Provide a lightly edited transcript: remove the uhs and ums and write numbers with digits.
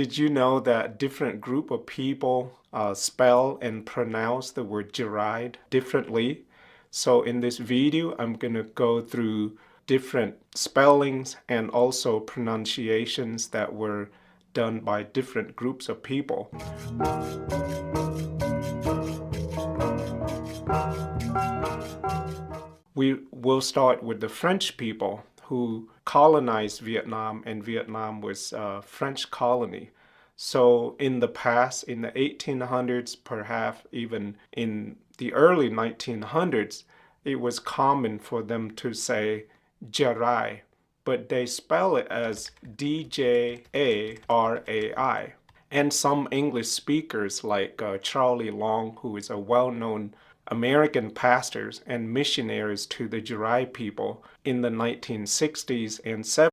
Did you know that different group of people spell and pronounce the word Jarai differently? So in this video, I'm going to go through different spellings and also pronunciations that were done by different groups of people. We will start with the French people who colonized Vietnam, and Vietnam was a French colony. So in the past, in the 1800s, perhaps even in the early 1900s, it was common for them to say Jarai, but they spell it as Djarai. And some English speakers like Charlie Long, who is a well-known American pastors and missionaries to the Jrai people in the 1960s and 70s,